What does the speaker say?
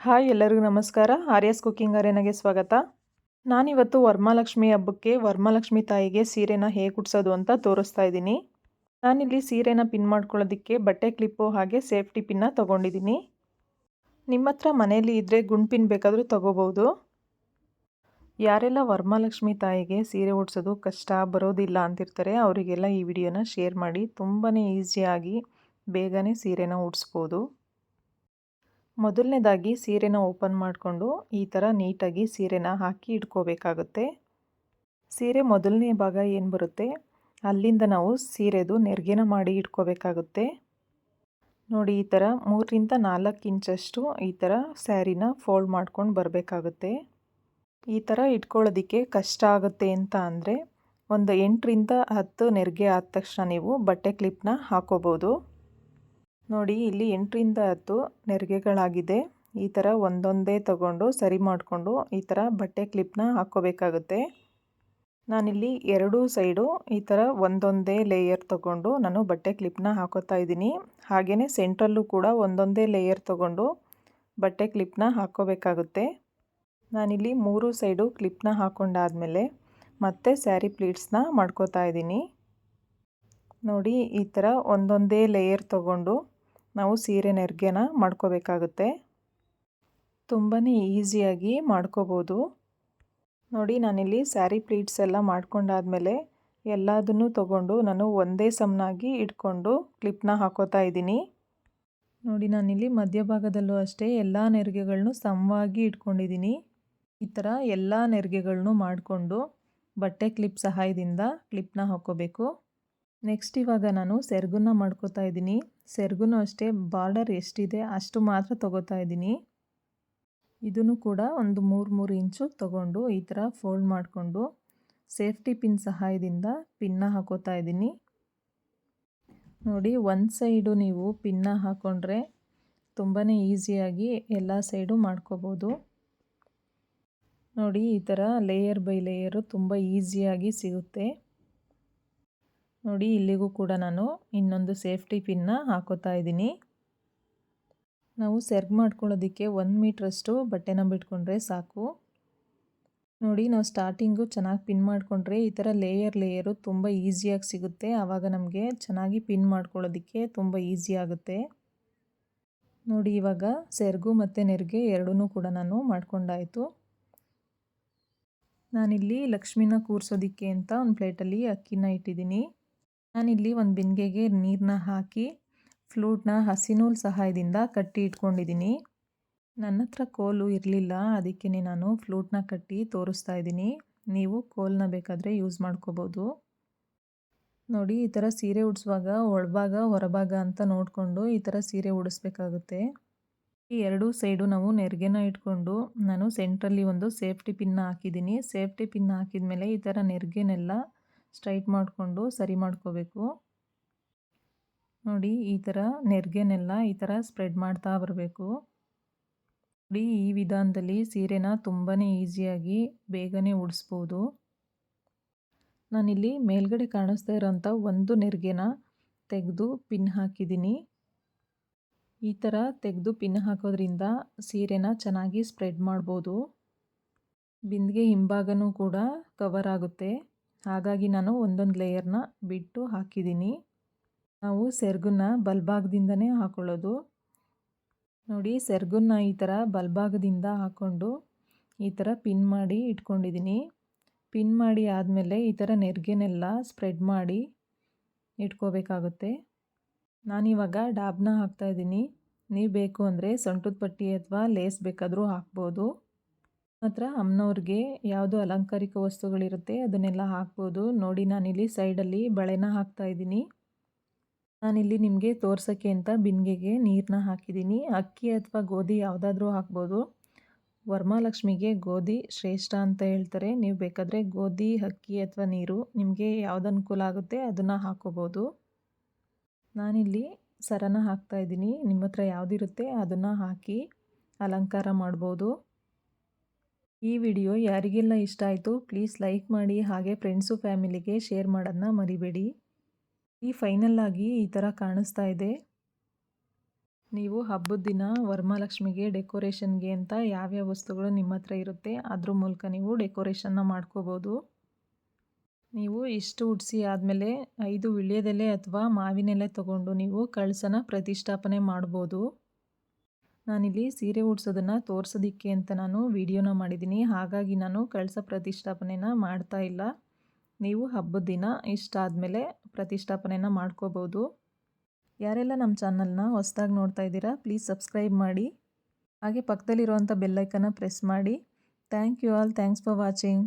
Hi ಎಲ್ಲರಿಗೂ ನಮಸ್ಕಾರ. Aryas cooking ಅರೇನಾಗೆ ಸ್ವಾಗತ. ನಾನಿವತ್ತು ವರಮಹಾಲಕ್ಷ್ಮಿ ಹಬ್ಬಕ್ಕೆ ವರಮಹಾಲಕ್ಷ್ಮಿ ತಾಯಿಗೆ ಸೀರೆನ ಹೇಗೆ ಉಡ್ಸೋದು ಅಂತ ತೋರಿಸ್ತಾ ಇದ್ದೀನಿ. ನಾನಿಲ್ಲಿ ಸೀರೆನ ಪಿನ್ ಮಾಡ್ಕೊಳ್ಳೋದಕ್ಕೆ ಬಟ್ಟೆ ಕ್ಲಿಪ್ಪು ಹಾಗೆ ಸೇಫ್ಟಿ ಪಿನ್ನ ತೊಗೊಂಡಿದ್ದೀನಿ. ನಿಮ್ಮ ಹತ್ರ ಮನೆಯಲ್ಲಿ ಇದ್ದರೆ ಗುಂಡು ಪಿನ್ ಬೇಕಾದರೂ ತೊಗೋಬೋದು. ಯಾರೆಲ್ಲ ವರಮಹಾಲಕ್ಷ್ಮಿ ತಾಯಿಗೆ ಸೀರೆ ಉಡ್ಸೋದು ಕಷ್ಟ ಬರೋದಿಲ್ಲ ಅಂತಿರ್ತಾರೆ ಅವರಿಗೆಲ್ಲ ಈ ವಿಡಿಯೋನ ಶೇರ್ ಮಾಡಿ. ತುಂಬಾ ಈಸಿಯಾಗಿ ಬೇಗನೆ ಸೀರೆನ ಉಡಿಸ್ಬೋದು. ಮೊದಲನೇದಾಗಿ ಸೀರೆನ ಓಪನ್ ಮಾಡಿಕೊಂಡು ಈ ಥರ ನೀಟಾಗಿ ಸೀರೆನ ಹಾಕಿ ಇಟ್ಕೋಬೇಕಾಗುತ್ತೆ. ಸೀರೆ ಮೊದಲನೇ ಭಾಗ ಏನು ಬರುತ್ತೆ ಅಲ್ಲಿಂದ ನಾವು ಸೀರೆದು ನೆರಿಗೆನ ಮಾಡಿ ಇಟ್ಕೋಬೇಕಾಗುತ್ತೆ. ನೋಡಿ, ಈ ಥರ 3ರಿಂದ 4 ಇಂಚಷ್ಟು ಈ ಥರ ಸ್ಯಾರಿನ ಫೋಲ್ಡ್ ಮಾಡ್ಕೊಂಡು ಬರಬೇಕಾಗುತ್ತೆ. ಈ ಥರ ಇಟ್ಕೊಳ್ಳೋದಕ್ಕೆ ಕಷ್ಟ ಆಗುತ್ತೆ ಅಂತ ಅಂದರೆ ಒಂದು 8ರಿಂದ 10 ನೆರಿಗೆ ಆದ ತಕ್ಷಣ ನೀವು ಬಟ್ಟೆ ಕ್ಲಿಪ್ನ ಹಾಕೋಬೋದು. ನೋಡಿ, ಇಲ್ಲಿ 8ರಿಂದ 10 ನೆರಿಗೆಗಳಾಗಿದೆ. ಈ ಥರ ಒಂದೊಂದೇ ತಗೊಂಡು ಸರಿ ಮಾಡಿಕೊಂಡು ಈ ಥರ ಬಟ್ಟೆ ಕ್ಲಿಪ್ನ ಹಾಕ್ಕೋಬೇಕಾಗುತ್ತೆ. ನಾನಿಲ್ಲಿ ಎರಡೂ ಸೈಡು ಈ ಥರ ಒಂದೊಂದೇ ಲೇಯರ್ ತಗೊಂಡು ನಾನು ಬಟ್ಟೆ ಕ್ಲಿಪ್ನ ಹಾಕೋತಾ ಇದ್ದೀನಿ. ಹಾಗೆಯೇ ಸೆಂಟ್ರಲ್ಲೂ ಕೂಡ ಒಂದೊಂದೇ ಲೇಯರ್ ತಗೊಂಡು ಬಟ್ಟೆ ಕ್ಲಿಪ್ನ ಹಾಕ್ಕೋಬೇಕಾಗುತ್ತೆ. ನಾನಿಲ್ಲಿ 3 ಸೈಡು ಕ್ಲಿಪ್ನ ಹಾಕ್ಕೊಂಡಾದಮೇಲೆ ಮತ್ತೆ ಸ್ಯಾರಿ ಪ್ಲೀಟ್ಸ್ನ ಮಾಡ್ಕೋತಾ ಇದ್ದೀನಿ. ನೋಡಿ, ಈ ಥರ ಒಂದೊಂದೇ ಲೇಯರ್ ತಗೊಂಡು ನಾವು ಸೀರೆ ನೆರಿಗೆನ ಮಾಡ್ಕೋಬೇಕಾಗುತ್ತೆ. ತುಂಬಾ ಈಸಿಯಾಗಿ ಮಾಡ್ಕೋಬೋದು. ನೋಡಿ, ನಾನಿಲ್ಲಿ ಸ್ಯಾರಿ ಪ್ಲೀಟ್ಸ್ ಎಲ್ಲ ಮಾಡ್ಕೊಂಡಾದಮೇಲೆ ಎಲ್ಲದನ್ನು ತಗೊಂಡು ನಾನು ಒಂದೇ ಸಮನಾಗಿ ಇಟ್ಕೊಂಡು ಕ್ಲಿಪ್ನ ಹಾಕೋತಾ ಇದ್ದೀನಿ. ನೋಡಿ, ನಾನಿಲ್ಲಿ ಮಧ್ಯಭಾಗದಲ್ಲೂ ಅಷ್ಟೇ ಎಲ್ಲ ನೆರಿಗೆಗಳನ್ನು ಸಮವಾಗಿ ಇಟ್ಕೊಂಡಿದ್ದೀನಿ. ಈ ಥರ ಎಲ್ಲ ನೆರಿಗೆಗಳನ್ನು ಮಾಡಿಕೊಂಡು ಬಟ್ಟೆ ಕ್ಲಿಪ್ ಸಹಾಯದಿಂದ ಕ್ಲಿಪ್ನ ಹಾಕೋಬೇಕು. ನೆಕ್ಸ್ಟ್ ಇವಾಗ ನಾನು ಸೆರಗನ್ನ ಮಾಡ್ಕೋತಾ ಇದ್ದೀನಿ. ಸೆರಗನ್ನು ಅಷ್ಟೇ ಬಾರ್ಡರ್ ಎಷ್ಟಿದೆ ಅಷ್ಟು ಮಾತ್ರ ತೊಗೋತಾ ಇದ್ದೀನಿ. ಇದನ್ನು ಕೂಡ ಒಂದು 3 ಇಂಚು ತೊಗೊಂಡು ಈ ಥರ ಫೋಲ್ಡ್ ಮಾಡಿಕೊಂಡು ಸೇಫ್ಟಿ ಪಿನ್ ಸಹಾಯದಿಂದ ಪಿನ್ನ ಹಾಕೋತಾ ಇದ್ದೀನಿ. ನೋಡಿ, ಒಂದು ಸೈಡು ನೀವು ಪಿನ್ನ ಹಾಕ್ಕೊಂಡ್ರೆ ತುಂಬಾ ಈಸಿಯಾಗಿ ಎಲ್ಲ ಸೈಡು ಮಾಡ್ಕೋಬೋದು. ನೋಡಿ, ಈ ಥರ ಲೇಯರ್ ಬೈ ಲೇಯರು ತುಂಬ ಈಸಿಯಾಗಿ ಸಿಗುತ್ತೆ. ನೋಡಿ, ಇಲ್ಲಿಗೂ ಕೂಡ ನಾನು ಇನ್ನೊಂದು ಸೇಫ್ಟಿ ಪಿನ್ನ ಹಾಕೋತಾ ಇದ್ದೀನಿ. ನಾವು ಸೆರ್ಗ್ ಮಾಡ್ಕೊಳ್ಳೋದಕ್ಕೆ 1 ಮೀಟ್ರಷ್ಟು ಬಟ್ಟೆನ ಬಿಟ್ಕೊಂಡ್ರೆ ಸಾಕು. ನೋಡಿ, ನಾವು ಸ್ಟಾರ್ಟಿಂಗು ಚೆನ್ನಾಗಿ ಪಿನ್ ಮಾಡಿಕೊಂಡ್ರೆ ಈ ಥರ ಲೇಯರು ತುಂಬ ಈಸಿಯಾಗಿ ಸಿಗುತ್ತೆ. ಆವಾಗ ನಮಗೆ ಚೆನ್ನಾಗಿ ಪಿನ್ ಮಾಡ್ಕೊಳ್ಳೋದಕ್ಕೆ ತುಂಬ ಈಸಿ ಆಗುತ್ತೆ. ನೋಡಿ, ಇವಾಗ ಸೆರಗು ಮತ್ತು ನೆರಿಗೆ ಎರಡೂ ಕೂಡ ನಾನು ಮಾಡ್ಕೊಂಡಾಯಿತು. ನಾನಿಲ್ಲಿ ಲಕ್ಷ್ಮಿನ ಕೂರಿಸೋದಕ್ಕೆ ಅಂತ ಒಂದು ಪ್ಲೇಟಲ್ಲಿ ಅಕ್ಕಿನ ಇಟ್ಟಿದ್ದೀನಿ. ನಾನಿಲ್ಲಿ ಒಂದು ಬಿಂದಿಗೆಗೆ ನೀರನ್ನ ಹಾಕಿ ಫ್ಲೂಟ್ನ ಹಸಿ ನೂಲು ಸಹಾಯದಿಂದ ಕಟ್ಟಿ ಇಟ್ಕೊಂಡಿದ್ದೀನಿ. ನನ್ನ ಹತ್ರ ಕೋಲು ಇರಲಿಲ್ಲ, ಅದಕ್ಕೆ ನಾನು ಫ್ಲೂಟ್ನ ಕಟ್ಟಿ ತೋರಿಸ್ತಾ ಇದ್ದೀನಿ. ನೀವು ಕೋಲನ್ನ ಬೇಕಾದರೆ ಯೂಸ್ ಮಾಡ್ಕೋಬೋದು. ನೋಡಿ, ಈ ಥರ ಸೀರೆ ಉಡಿಸುವಾಗ ಒಳಭಾಗ ಹೊರಭಾಗ ಅಂತ ನೋಡಿಕೊಂಡು ಈ ಥರ ಸೀರೆ ಉಡಿಸ್ಬೇಕಾಗುತ್ತೆ. ಈ ಎರಡೂ ಸೈಡು ನಾವು ನೆರಿಗೆನ ಇಟ್ಕೊಂಡು ನಾನು ಸೆಂಟ್ರಲ್ಲಿ ಒಂದು ಸೇಫ್ಟಿ ಪಿನ್ನ ಹಾಕಿದ್ದೀನಿ. ಸೇಫ್ಟಿ ಪಿನ್ ಹಾಕಿದ ಮೇಲೆ ಈ ಥರ ನೆರಿಗೆನೆಲ್ಲ ಸ್ಟ್ರೈಟ್ ಮಾಡಿಕೊಂಡು ಸರಿ ಮಾಡ್ಕೋಬೇಕು. ನೋಡಿ, ಈ ಥರ ನೆರಿಗೆನೆಲ್ಲ ಈ ಥರ ಸ್ಪ್ರೆಡ್ ಮಾಡ್ತಾ ಬರಬೇಕು. ನೋಡಿ, ಈ ವಿಧಾನದಲ್ಲಿ ಸೀರೆನ ತುಂಬಾ ಈಸಿಯಾಗಿ ಬೇಗನೆ ಉಡಿಸ್ಬೋದು. ನಾನಿಲ್ಲಿ ಮೇಲ್ಗಡೆ ಕಾಣಿಸ್ತಾ ಇರೋಂಥ ಒಂದು ನೆರಿಗೆನ ತೆಗೆದು ಪಿನ್ ಹಾಕಿದ್ದೀನಿ. ಈ ಥರ ತೆಗೆದು ಪಿನ್ ಹಾಕೋದ್ರಿಂದ ಸೀರೆನ ಚೆನ್ನಾಗಿ ಸ್ಪ್ರೆಡ್ ಮಾಡ್ಬೋದು. ಬಿಂದಿಗೆ ಹಿಂಭಾಗನೂ ಕೂಡ ಕವರ್ ಆಗುತ್ತೆ. ಹಾಗಾಗಿ ನಾನು ಒಂದೊಂದು ಲೇಯರ್ನ ಬಿಟ್ಟು ಹಾಕಿದ್ದೀನಿ. ನಾವು ಸೆರಗನ್ನ ಬಲಭಾಗದಿಂದನೇ ಹಾಕೊಳ್ಳೋದು. ನೋಡಿ, ಸೆರಗನ್ನ ಈ ಥರ ಬಲಭಾಗದಿಂದ ಹಾಕ್ಕೊಂಡು ಈ ಥರ ಪಿನ್ ಮಾಡಿ ಇಟ್ಕೊಂಡಿದ್ದೀನಿ. ಪಿನ್ ಮಾಡಿ ಆದಮೇಲೆ ಈ ಥರ ನೆರಿಗೆನೆಲ್ಲ ಸ್ಪ್ರೆಡ್ ಮಾಡಿ ಇಟ್ಕೋಬೇಕಾಗುತ್ತೆ. ನಾನಿವಾಗ ಡಾಬ್ನ ಹಾಕ್ತಾಯಿದ್ದೀನಿ. ನೀವು ಬೇಕು ಅಂದರೆ ಸೊಂಟದ ಪಟ್ಟಿ ಅಥವಾ ಲೇಸ್ ಬೇಕಾದರೂ ಹಾಕ್ಬೋದು. ಹತ್ರ ಅಮ್ಮನವ್ರಿಗೆ ಯಾವುದು ಅಲಂಕಾರಿಕ ವಸ್ತುಗಳಿರುತ್ತೆ ಅದನ್ನೆಲ್ಲ ಹಾಕ್ಬೋದು. ನೋಡಿ, ನಾನಿಲ್ಲಿ ಸೈಡಲ್ಲಿ ಬಳೆನ ಹಾಕ್ತಾಯಿದ್ದೀನಿ. ನಾನಿಲ್ಲಿ ನಿಮಗೆ ತೋರ್ಸೋಕ್ಕೆ ಅಂತ ಬಿಂದಿಗೆಗೆ ನೀರನ್ನ ಹಾಕಿದ್ದೀನಿ. ಅಕ್ಕಿ ಅಥವಾ ಗೋಧಿ ಯಾವುದಾದ್ರೂ ಹಾಕ್ಬೋದು. ವರಮಹಾಲಕ್ಷ್ಮಿಗೆ ಗೋಧಿ ಶ್ರೇಷ್ಠ ಅಂತ ಹೇಳ್ತಾರೆ. ನೀವು ಬೇಕಾದರೆ ಗೋಧಿ, ಅಕ್ಕಿ ಅಥವಾ ನೀರು ನಿಮಗೆ ಯಾವ್ದು ಅನುಕೂಲ ಆಗುತ್ತೆ ಅದನ್ನು ಹಾಕ್ಕೋಬೋದು. ನಾನಿಲ್ಲಿ ಸರನ ಹಾಕ್ತಾಯಿದ್ದೀನಿ. ನಿಮ್ಮ ಹತ್ರ ಯಾವುದಿರುತ್ತೆ ಅದನ್ನು ಹಾಕಿ ಅಲಂಕಾರ ಮಾಡ್ಬೋದು. ಈ ವಿಡಿಯೋ ಯಾರಿಗೆಲ್ಲ ಇಷ್ಟ ಆಯಿತು ಪ್ಲೀಸ್ ಲೈಕ್ ಮಾಡಿ, ಹಾಗೆ ಫ್ರೆಂಡ್ಸು ಫ್ಯಾಮಿಲಿಗೆ ಶೇರ್ ಮಾಡೋದನ್ನ ಮರಿಬೇಡಿ. ಈ ಫೈನಲ್ ಆಗಿ ಈ ಥರ ಕಾಣಿಸ್ತಾ ಇದೆ. ನೀವು ಹಬ್ಬದ ದಿನ ವರಮಹಾಲಕ್ಷ್ಮಿಗೆ ಡೆಕೋರೇಷನ್ಗೆ ಅಂತ ಯಾವ್ಯಾವ ವಸ್ತುಗಳು ನಿಮ್ಮ ಹತ್ರ ಇರುತ್ತೆ ಅದ್ರ ಮೂಲಕ ನೀವು ಡೆಕೋರೇಷನ್ನ ಮಾಡ್ಕೋಬೋದು. ನೀವು ಇಷ್ಟು ಉಡಿಸಿ ಆದಮೇಲೆ 5 ವೀಳ್ಯದೆಲೆ ಅಥವಾ ಮಾವಿನೆಲೆ ತೊಗೊಂಡು ನೀವು ಕಳಸನ ಪ್ರತಿಷ್ಠಾಪನೆ ಮಾಡ್ಬೋದು. ನಾನಿಲ್ಲಿ ಸೀರೆ ಉಡ್ಸೋದನ್ನು ತೋರಿಸೋದಕ್ಕೆ ಅಂತ ನಾನು ವಿಡಿಯೋನ ಮಾಡಿದ್ದೀನಿ, ಹಾಗಾಗಿ ನಾನು ಕಳಸ ಪ್ರತಿಷ್ಠಾಪನೆನ ಮಾಡ್ತಾ ಇಲ್ಲ. ನೀವು ಹಬ್ಬದ ದಿನ ಇಷ್ಟಾದಮೇಲೆ ಪ್ರತಿಷ್ಠಾಪನೆನ ಮಾಡ್ಕೋಬೋದು. ಯಾರೆಲ್ಲ ನಮ್ಮ ಚಾನಲ್ನ ಹೊಸದಾಗಿ ನೋಡ್ತಾ ಇದ್ದೀರಾ ಪ್ಲೀಸ್ ಸಬ್ಸ್ಕ್ರೈಬ್ ಮಾಡಿ, ಹಾಗೆ ಪಕ್ಕದಲ್ಲಿರುವಂಥ ಬೆಲ್ಲೈಕನ್ನ ಪ್ರೆಸ್ ಮಾಡಿ. Thank you all, thanks for watching.